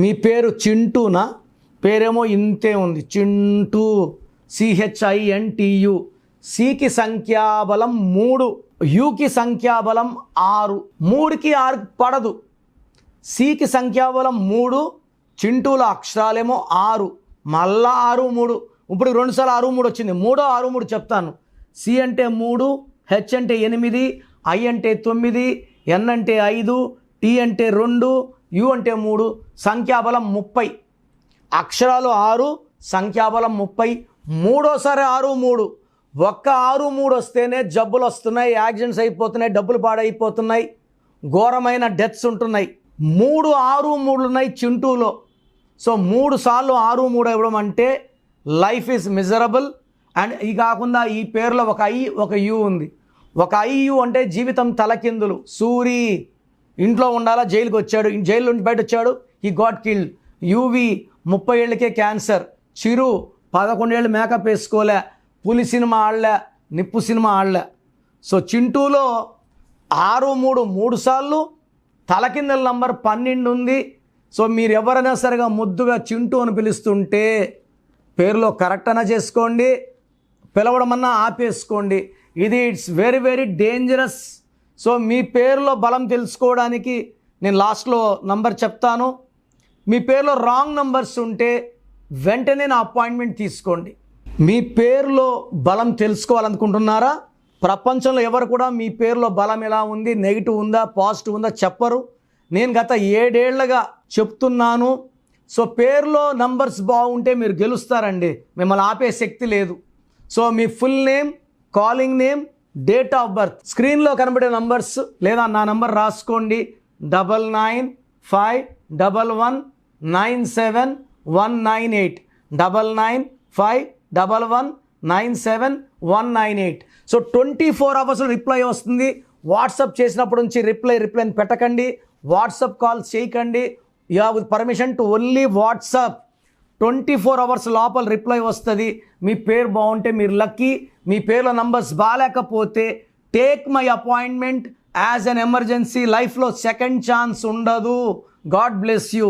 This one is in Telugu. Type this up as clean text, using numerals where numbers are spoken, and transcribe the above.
మీ పేరు చింటూనా? పేరేమో ఇంతే ఉంది, చింటూ, CHINTU. సికి సంఖ్యాబలం 3, యుకి సంఖ్యాబలం 6. 3కి 6 పడదు. సికి సంఖ్యాబలం 3, చింటూల అక్షరాలేమో 6, మళ్ళా 6 3. ఇప్పుడు 2 సార్లు 6 3 వచ్చింది. 3 6 3 చెప్తాను. సి అంటే 3, హెచ్ అంటే 8, ఐ అంటే 9, ఎన్ అంటే 5, టీ అంటే 2, యు అంటే 3. సంఖ్యాబలం 30. అక్షరాలు 6, సంఖ్యాబలం 30. మూడోసారి 6 3. ఒక్క 6 3 వస్తేనే జబ్బులు వస్తున్నాయి, యాక్సిడెంట్స్ అయిపోతున్నాయి, డబ్బులు పాడైపోతున్నాయి, ఘోరమైన డెత్స్ ఉంటున్నాయి. 3 6 3 ఉన్నాయి చింటూలో. సో 3 సార్లు 6 3 ఇవ్వడం అంటే లైఫ్ ఈజ్ మిజరబుల్. అండ్ ఇది కాకుండా ఈ పేరులో ఒక ఐ ఒక యు ఉంది. ఒక ఐయు అంటే జీవితం తలకిందులు. సూరి ఇంట్లో ఉండాలా, జైలుకి వచ్చాడు, జైలు నుంచి బయట వచ్చాడు, హీ గాట్ కిల్డ్. యువి 30 ఏళ్ళకే క్యాన్సర్. చిరు 11 ఏళ్ళు మేకప్ వేసుకోలే, పులి సినిమా ఆడలే, నిప్పు సినిమా ఆడలే. సో చింటూలో 6 3 3 సార్లు, తలకిందల నంబర్ 12 ఉంది. సో మీరు ఎవరైనా సరిగా ముద్దుగా చింటూ అని పిలుస్తుంటే పేరులో కరెక్ట్ అయినా చేసుకోండి, పిలవడం అన్నా ఆపేసుకోండి. ఇది it's very very dangerous. So మీ పేరులో బలం తెలుసుకోవడానికి నేను లాస్ట్లో నంబర్ చెప్తాను. మీ పేరులో రాంగ్ నంబర్స్ ఉంటే వెంటనే నా అపాయింట్మెంట్ తీసుకోండి. మీ పేరులో బలం తెలుసుకోవాలనుకుంటున్నారా? ప్రపంచంలో ఎవరు కూడా మీ పేరులో బలం ఎలా ఉంది, నెగిటివ్ ఉందా పాజిటివ్ ఉందా చెప్పరు. నేను గత 7 ఏళ్లుగా చెప్తున్నాను. సో పేరులో నంబర్స్ బాగుంటే మీరు గెలుస్తారండి, మిమ్మల్ని ఆపే శక్తి లేదు. So me full name, calling name, date of birth, స్క్రీన్లో కనబడే నంబర్స్ లేదా నా నంబర్ రాసుకోండి. 9951197198, 9951197198. సో 24 అవర్స్లో రిప్లై వస్తుంది. వాట్సాప్ చేసినప్పటి నుంచి రిప్లైని పెట్టకండి, వాట్సాప్ కాల్స్ చేయకండి. You have permission to only WhatsApp. 24 hours లోపల రిప్లై వస్తుంది. మీ పేరు బాగుంటే మీరు లక్కీ. మీ పేరులో నంబర్స్ బాగాలేకపోతే take my appointment as an emergency. లైఫ్లో సెకండ్ ఛాన్స్ ఉండదు. God bless you.